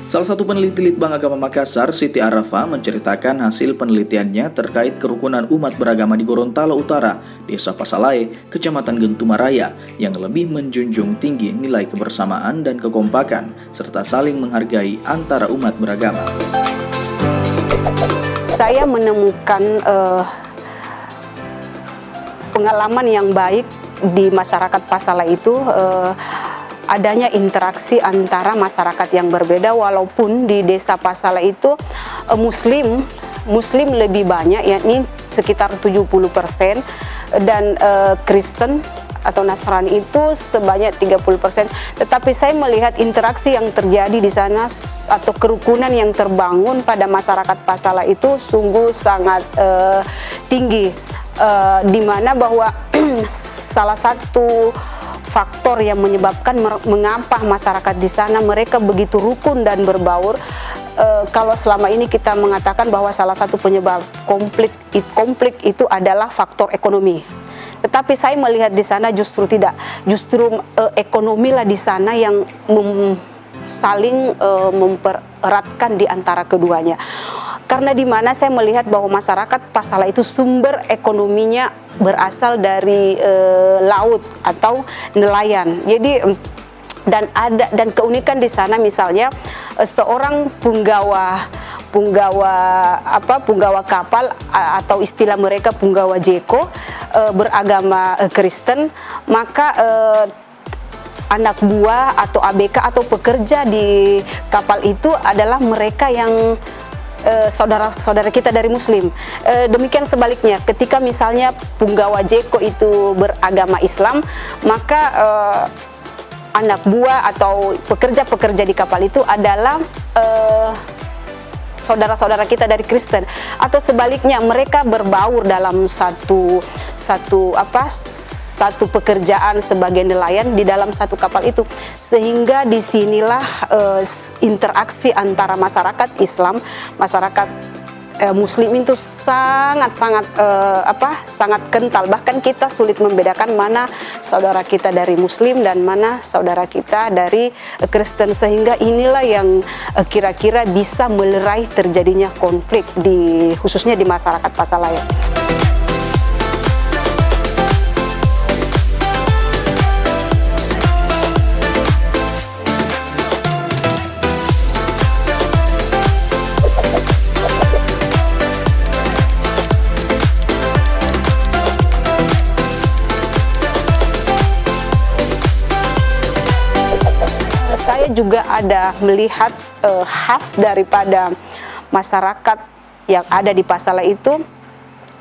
Salah satu peneliti Litbang Agama Makassar, Siti Arafa, menceritakan hasil penelitiannya terkait kerukunan umat beragama di Gorontalo Utara, Desa Pasalae, Kecamatan Gentumaraya, yang lebih menjunjung tinggi nilai kebersamaan dan kekompakan, serta saling menghargai antara umat beragama. Saya menemukan pengalaman yang baik di masyarakat Pasalae itu, adanya interaksi antara masyarakat yang berbeda, walaupun di desa Pasalae itu Muslim lebih banyak, yakni sekitar 70%, dan Kristen atau Nasrani itu sebanyak 30%. Tetapi saya melihat interaksi yang terjadi di sana atau kerukunan yang terbangun pada masyarakat Pasalae itu sungguh sangat tinggi, di mana bahwa salah satu faktor yang menyebabkan mengapa masyarakat di sana mereka begitu rukun dan berbaur. Kalau selama ini kita mengatakan bahwa salah satu penyebab konflik itu adalah faktor ekonomi, tetapi saya melihat di sana justru tidak, justru ekonomilah di sana yang saling mempereratkan di antara keduanya. Karena di mana saya melihat bahwa masyarakat Pasalae itu sumber ekonominya berasal dari laut atau nelayan. Jadi dan keunikan di sana misalnya seorang punggawa kapal atau istilah mereka punggawa jeko beragama Kristen, maka anak buah atau ABK atau pekerja di kapal itu adalah mereka yang saudara-saudara kita dari Muslim. Demikian sebaliknya, ketika misalnya punggawa jeko itu beragama Islam, maka anak buah atau pekerja-pekerja di kapal itu adalah saudara-saudara kita dari Kristen, atau sebaliknya mereka berbaur dalam satu pekerjaan sebagai nelayan di dalam satu kapal itu, sehingga disinilah interaksi antara masyarakat Islam, masyarakat Muslim itu sangat kental. Bahkan kita sulit membedakan mana saudara kita dari Muslim dan mana saudara kita dari Kristen, sehingga inilah yang kira-kira bisa melerai terjadinya konflik khususnya di masyarakat Pasalae. Saya juga ada melihat khas daripada masyarakat yang ada di Pasalae itu,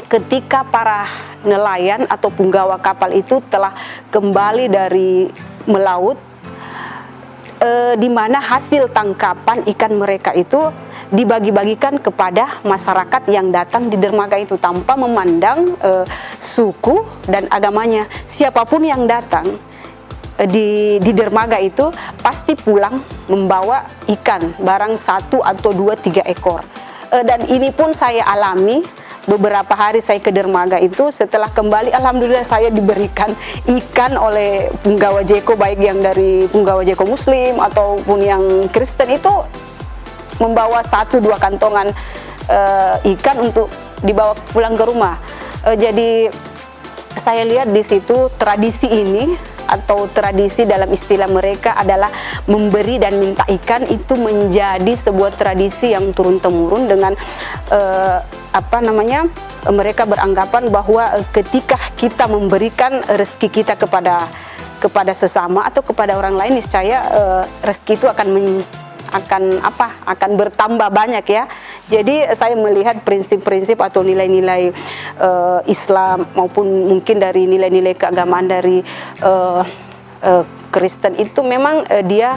ketika para nelayan atau punggawa kapal itu telah kembali dari melaut, di mana hasil tangkapan ikan mereka itu dibagi-bagikan kepada masyarakat yang datang di dermaga itu tanpa memandang suku dan agamanya. Siapapun yang datang di dermaga itu pasti pulang membawa ikan, barang 1 atau 2, 3 ekor. Dan ini pun saya alami beberapa hari saya ke dermaga itu. Setelah kembali, alhamdulillah saya diberikan ikan oleh punggawa jeko, baik yang dari punggawa jeko Muslim ataupun yang Kristen, itu membawa 1-2 kantongan ikan untuk dibawa pulang ke rumah. Jadi saya lihat di situ tradisi ini, atau tradisi dalam istilah mereka adalah memberi dan minta ikan, itu menjadi sebuah tradisi yang turun-temurun dengan mereka beranggapan bahwa ketika kita memberikan rezeki kita kepada sesama atau kepada orang lain, niscaya rezeki itu akan bertambah banyak ya. Jadi saya melihat prinsip-prinsip atau nilai-nilai Islam maupun mungkin dari nilai-nilai keagamaan dari Kristen itu memang dia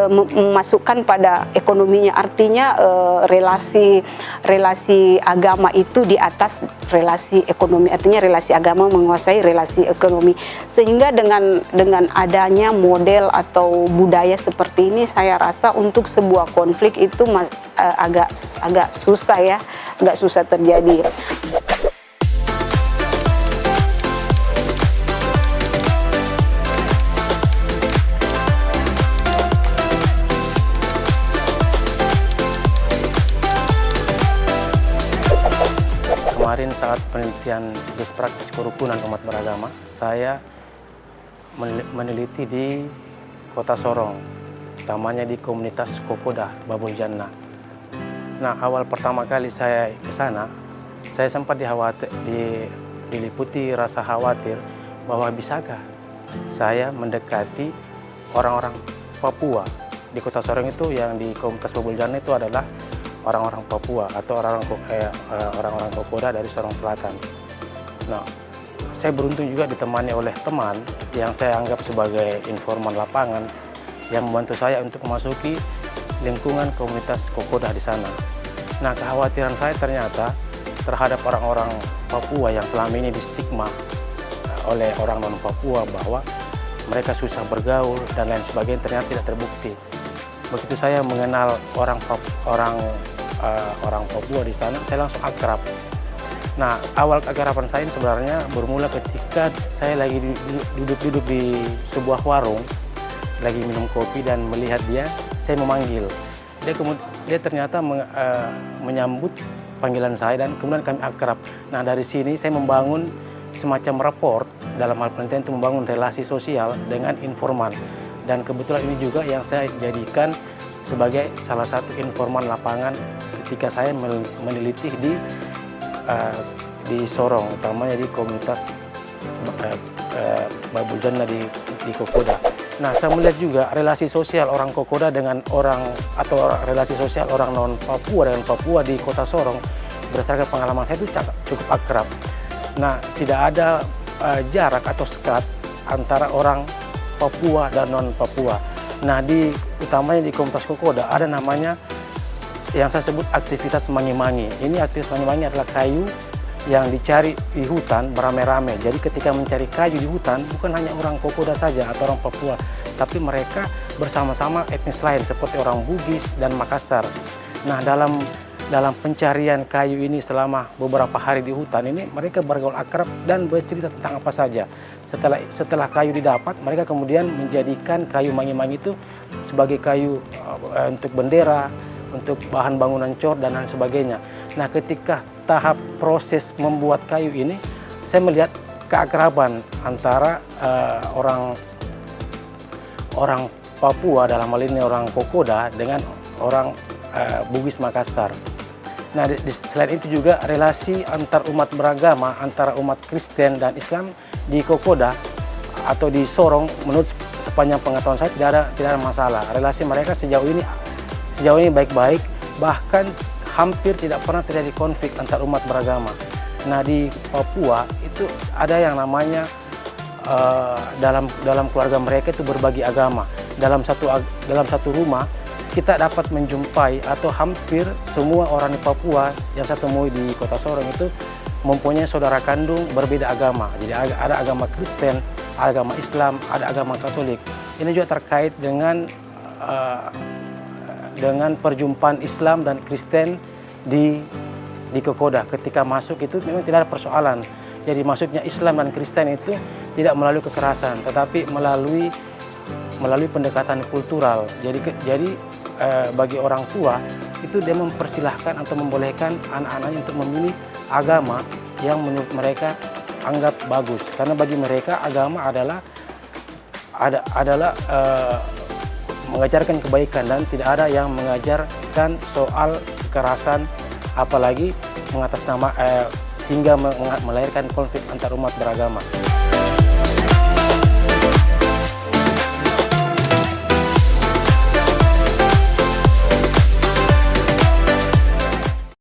memasukkan pada ekonominya. Artinya relasi agama itu di atas relasi ekonomi. Artinya relasi agama menguasai relasi ekonomi. Sehingga dengan adanya model atau budaya seperti ini, saya rasa untuk sebuah konflik itu agak susah ya, agak susah terjadi. kemarin saat penelitian best practice kerukunan umat beragama, saya meneliti di Kota Sorong, utamanya di komunitas Kokoda Babul Jannah. Nah, awal pertama kali saya ke sana, saya sempat diliputi rasa khawatir bahwa bisakah saya mendekati orang-orang Papua. Di Kota Sorong itu, yang di komunitas Babul Jannah itu adalah orang-orang Papua atau orang-orang Kokoda dari Sorong Selatan. Nah, saya beruntung juga ditemani oleh teman yang saya anggap sebagai informan lapangan yang membantu saya untuk memasuki lingkungan komunitas Kokoda di sana. Nah, kekhawatiran saya ternyata terhadap orang-orang Papua yang selama ini distigma oleh orang non-Papua bahwa mereka susah bergaul dan lain sebagainya ternyata tidak terbukti. Begitu saya mengenal orang Papua di sana, saya langsung akrab. Nah, awal keakraban saya sebenarnya bermula ketika saya lagi duduk-duduk di sebuah warung, lagi minum kopi dan melihat dia, saya memanggil. Dia ternyata menyambut panggilan saya dan kemudian kami akrab. Nah, dari sini saya membangun semacam raport dalam hal penelitian untuk membangun relasi sosial dengan informan. Dan kebetulan ini juga yang saya jadikan sebagai salah satu informan lapangan ketika saya meneliti di Sorong, utamanya di komunitas Babul Jannah di Kokoda. Nah, saya melihat juga relasi sosial orang Kokoda dengan relasi sosial orang non Papua dengan Papua di Kota Sorong, berdasarkan pengalaman saya itu cukup akrab. Nah, tidak ada jarak atau sekat antara orang Papua dan non Papua. Nah, utamanya di komunitas Kokoda ada namanya yang saya sebut aktivitas mangi-mangi. Ini aktivitas mangi-mangi adalah kayu yang dicari di hutan beramai-ramai. Jadi ketika mencari kayu di hutan, bukan hanya orang Kokoda saja atau orang Papua, tapi mereka bersama-sama etnis lain seperti orang Bugis dan Makassar. Nah, dalam pencarian kayu ini selama beberapa hari di hutan ini, mereka bergaul akrab dan bercerita tentang apa saja. Setelah kayu didapat, mereka kemudian menjadikan kayu mangi-mangi itu sebagai kayu untuk bendera, untuk bahan bangunan cor dan lain sebagainya. Nah, ketika tahap proses membuat kayu ini, saya melihat keakraban antara orang Papua, dalam hal ini orang Kokoda, dengan orang Bugis Makassar. Nah, selain itu juga relasi antar umat beragama, antara umat Kristen dan Islam di Kokoda atau di Sorong, menurut sepanjang pengetahuan saya tidak ada masalah. Relasi mereka sejauh ini baik-baik, bahkan hampir tidak pernah terjadi konflik antar umat beragama. Nah, di Papua itu ada yang namanya dalam keluarga mereka itu berbagi agama. Dalam satu rumah kita dapat menjumpai atau hampir semua orang di Papua yang saya temui di Kota Sorong itu mempunyai saudara kandung berbeda agama. Jadi ada agama Kristen, agama Islam, ada agama Katolik. Ini juga terkait dengan perjumpaan Islam dan Kristen di Kokoda. Ketika masuk itu memang tidak ada persoalan. Jadi masuknya Islam dan Kristen itu tidak melalui kekerasan, tetapi melalui pendekatan kultural. Jadi bagi orang tua itu dia mempersilahkan atau membolehkan anak-anaknya untuk memilih agama yang menurut mereka anggap bagus. Karena bagi mereka agama adalah mengajarkan kebaikan dan tidak ada yang mengajarkan soal kekerasan, apalagi hingga melahirkan konflik antar umat beragama.